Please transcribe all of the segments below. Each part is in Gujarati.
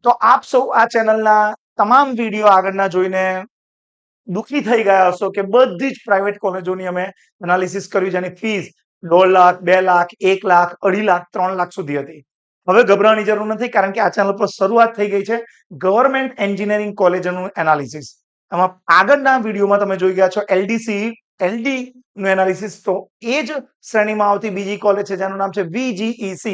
તો આપ સૌ આ ચેનલના તમામ વિડીયો આગળના જોઈને દુઃખી થઈ ગયા હશો કે બધી જ પ્રાઇવેટ કોલેજોની અમે એનાલિસિસ કર્યું જેની ફીસ 1.5 લાખ, 2 લાખ, 1 લાખ, 2.5 લાખ, 3 લાખ સુધી હતી. હવે ગભરાવાની જરૂર નથી, કારણ કે આ ચેનલ પર શરૂઆત થઈ ગઈ છે ગવર્મેન્ટ એન્જિનિયરિંગ કોલેજોનું એનાલિસિસ. આમાં આગળના વિડીયોમાં તમે જોઈ ગયા છો એલડી નું એનાલિસિસ. તો એ જ શ્રેણીમાં આવતી બીજી કોલેજ છે જેનું નામ છે VGEC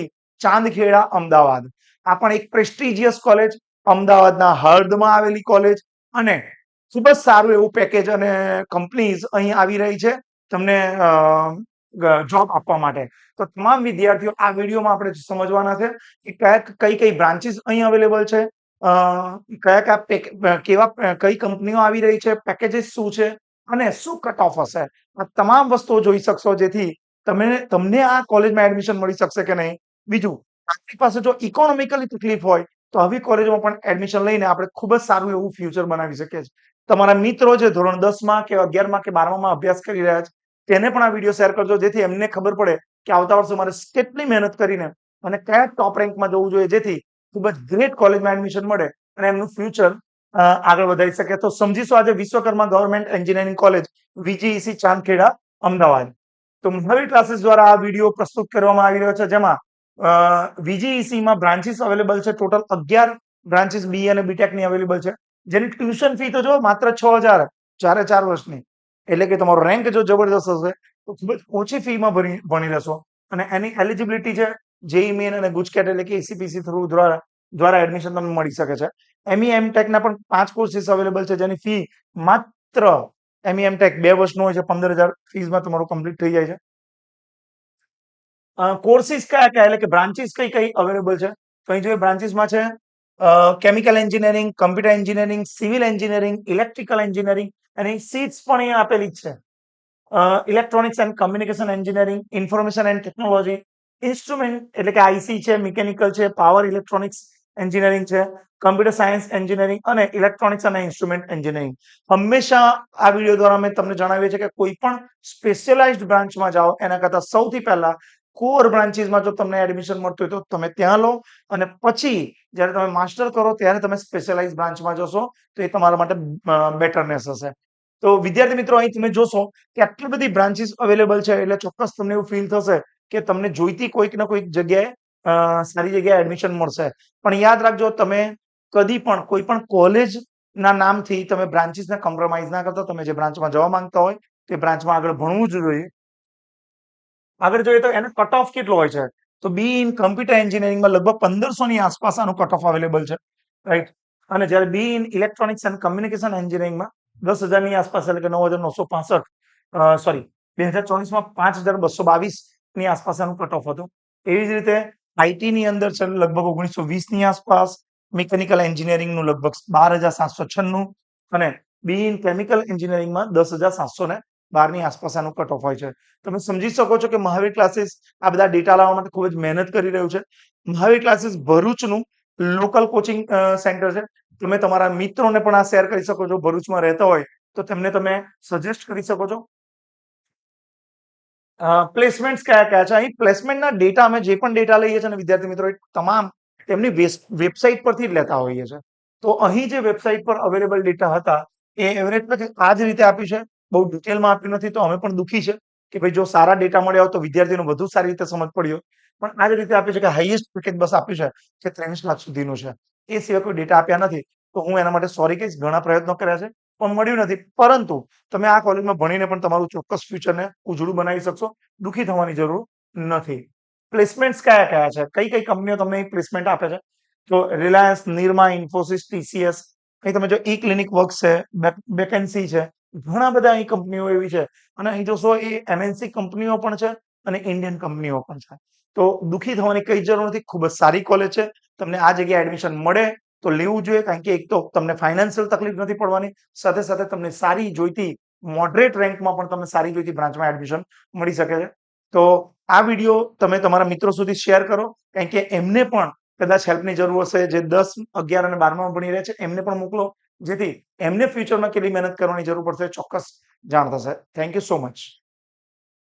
ચાંદખેડા, અમદાવાદ. આ પણ એક પ્રેસ્ટિજિયસ કોલેજ, અમદાવાદના હળદમાં આવેલી કોલેજ, અને ખૂબ જ સારું એવું પેકેજ અને કંપનીઝ અહીં આવી રહી છે તમને જોબ આપવા માટે. તો તમામ વિદ્યાર્થીઓ આ વિડીયોમાં આપણે સમજવાના છે કે કઈ કઈ બ્રાન્ચીસ અહીં અવેલેબલ છે, કઈ કંપનીઓ આવી રહી છે, પેકેજીસ શું છે અને શું કટ ઓફ હશે. આ તમામ વસ્તુઓ જોઈ શકશો જેથી તમને આ કોલેજમાં એડમિશન મળી શકશે કે નહીં. બીજું, આપણી પાસે જો ઇકોનોમિકલી તકલીફ હોય તો આવી કોલેજમાં પણ એડમિશન લઈને આપણે ખૂબ જ સારું એવું ફ્યુચર બનાવી શકીએ છીએ. તમારા મિત્રો જે ધોરણ 10માં કે 11માં કે 12માં અભ્યાસ કરી રહ્યા છે તેને પણ આ વિડીયો શેર કરજો, જેથી એમને ખબર પડે કે આવતા વર્ષે મારે કેટલી મહેનત કરીને અને કયા ટોપ રેન્કમાં જવું જોઈએ, જેથી ખૂબ જ ગ્રેટ કોલેજમાં એડમિશન મળે અને એમનું ફ્યુચર આગળ વધારી શકે. તો સમજીશું આજે Vishwakarma government engineering college VGEC Chandkheda, Ahmedabad. તો મહાવીર ક્લાસીસ દ્વારા આ વિડીયો પ્રસ્તુત કરવામાં આવી રહ્યો છે, જેમાં VGEC માં બ્રાન્ચીસ અવેલેબલ છે. ટોટલ 11 બ્રાન્ચીસ BA અને BTech ની અવેલેબલ છે, જેની ટ્યુશન ફી તો જો માત્ર 6,000 4 વર્ષની. એટલે કે તમારો રેન્ક જો જબરદસ્ત હશે તો ખૂબ જ ઓછી ફીમાં ભણી લેશો, અને એની એલિજિબિલિટી છે JEE મેન અને ગુજકેટ એટલે કે ECPC થ્રુ દ્વારા એડમિશન તમને મળી શકે છે. MEM ટેક ના પણ 5 કોર્સીસ અવેલેબલ છે, જેની ફી માત્ર MEM ટેક 2 વર્ષનો હોય છે, 15,000 ફીસમાં તમારું કમ્પ્લીટ થઈ જાય છે. કોર્સીસ કયા કયા એટલે કે બ્રાન્ચીસ કઈ કઈ અવેલેબલ છે તો અહીં જોઈએ બ્રાન્ચીસમાં છે chemical engineering, computer engineering, civil engineering, electrical engineering, અને સીટ્સ પણ અહીંયા આપેલી જ છે. Electronics and communication engineering, information and technology, instrument એટલે કે IC છે, મિકેનિકલ છે, પાવર ઇલેક્ટ્રોનિક્સ એન્જિનિયરિંગ છે, કમ્પ્યુટર સાયન્સ એન્જિનિયરિંગ અને ઇલેક્ટ્રોનિક્સ અને ઇન્સ્ટ્રુમેન્ટ એન્જિનિયરિંગ. હંમેશા આ વિડીયો દ્વારા મેં તમને જણાવીએ છીએ કે કોઈ પણ સ્પેશિયલાઇઝ્ડ બ્રાન્ચમાં જાઓ એના કરતા સૌથી પહેલા કોર બ્રાન્ચીસમાં જો તમને એડમિશન મળતું હોય તો તમે ત્યાં લો, અને પછી જ્યારે તમે માસ્ટર કરો ત્યારે તમે સ્પેશિયલાઇઝ બ્રાન્ચમાં જશો તો એ તમારા માટે બેટરનેસ હશે. તો વિદ્યાર્થી મિત્રો, અહીં તમે જોશો કે આટલી બધી બ્રાન્ચીસ અવેલેબલ છે, એટલે ચોક્કસ તમને એવું ફીલ થશે કે તમને જોઈતી કોઈક ના કોઈક જગ્યાએ સારી જગ્યાએ એડમિશન મળશે. પણ યાદ રાખજો, તમે કદી પણ કોઈ પણ કોલેજ ના નામથી તમે બ્રાન્ચીસને કોમ્પ્રોમાઇઝ ના કરતા. તમે જે બ્રાન્ચમાં જવા માંગતા હોય તે બ્રાન્ચમાં આગળ ભણવું જ જોઈએ. આગળ જોઈએ તો એનો કટ ઓફ કેટલો હોય છે તો બી ઇન કમ્પ્યુટર એન્જિનિયરિંગમાં લગભગ 1500 ની આસપાસ આનો કટ ઓફ અવેલેબલ છે, રાઈટ. અને જ્યારે બી ઇન ઇલેક્ટ્રોનિક્સ એન્ડ કમ્યુનિકેશન એન્જિનિયરિંગમાં 10,000 ની આસપાસ એટલે કે 9,965, સોરી 2024માં 5,222 ની આસપાસ આનું કટ ઓફ હતું. એવી જ રીતે આઈટી ની અંદર છે લગભગ 1920 ની આસપાસ, મિકેનિકલ એન્જિનિયરિંગનું લગભગ 12,796, અને બી ઇન કેમિકલ એન્જિનિયરિંગમાં 10,712 ની આસપાસ આનું કટ ઓફ હોય છે. તમે સમજી શકો છો કે મહાવીર ક્લાસીસ આ બધા ડેટા લાવવા માટે ખૂબ જ મહેનત કરી રહ્યું છે. મહાવીર ક્લાસીસ ભરૂચનું લોકલ કોચિંગ સેન્ટર છે. તમે તમારા મિત્રોને પણ આ શેર કરી શકો છો, ભરૂચમાં રહેતા હોય તો તેમને તમે સજેસ્ટ કરી શકો છો. પ્લેસમેન્ટ્સ કયા કયા છે? અહીં પ્લેસમેન્ટના ડેટા, અમે જે પણ ડેટા લઈએ છીએ ને વિદ્યાર્થી મિત્રો, એ તમામ તેમની વેબસાઇટ પરથી જ લેતા હોઈએ છીએ. તો અહીં જે વેબસાઇટ પર અવેલેબલ ડેટા હતા એ એવરેજ પર આ જ રીતે આપ્યું છે, બહુ ડિટેલમાં આપ્યું નથી. તો અમે પણ દુઃખી છે કે ભાઈ જો સારા ડેટા મળ્યા હોય તો વિદ્યાર્થીનો વધુ સારી રીતે સમજ પડી હોય. પણ આ જ રીતે આપ્યું છે કે હાઈએસ્ટ પેકેજ બસ આપ્યું છે કે 23 લાખ સુધીનું છે. એ સિવાય કોઈ ડેટા આપ્યા નથી. તો હું એના માટે સોરી કહીશ. ઘણા પ્રયત્નો કર્યા છે પણ મળ્યું નથી. પરંતુ તમે આ કોલેજમાં ભણીને પણ તમારું ચોક્કસ ફ્યુચરને ઉજળું બનાવી શકશો. દુઃખી થવાની જરૂર નથી. પ્લેસમેન્ટ્સ કયા કયા છે, કઈ કઈ કંપનીઓ તમને પ્લેસમેન્ટ આપે છે તો રિલાયન્સ, નિરમા, ઇન્ફોસિસ, TCS, અહીં તમે જો ઈ ક્લિનિક વર્ક્સ છે, વેકેન્સી છે, ઘણા બધા અહીં કંપનીઓ એવી છે. અને અહીં જોશો એ MNC કંપનીઓ પણ છે અને ઇન્ડિયન કંપનીઓ પણ છે. તો દુઃખી થવાની કઈ જરૂર નથી. ખૂબ જ સારી કોલેજ છે. તમને આ જગ્યાએ એડમિશન મળે તો લેવું જોઈએ, કારણ કે એક તો તમને ફાઇનાન્શિયલ તકલીફ નથી પડવાની, સાથે સાથે તમને સારી જોઈતી મોડરેટ રેન્કમાં પણ તમને સારી જોઈતી બ્રાન્ચમાં એડમિશન મળી શકે છે. તો આ વિડીયો તમે તમારા મિત્રો સુધી શેર કરો, કારણ કે એમને પણ કદાચ હેલ્પની જરૂર હશે. જે 10, 11 અને 12માં ભણી રહ્યા છે એમને પણ મોકલો, જેથી એમને ફ્યુચરમાં કેટલી મહેનત કરવાની જરૂર પડશે ચોક્કસ જાણ થશે. Thank you so much.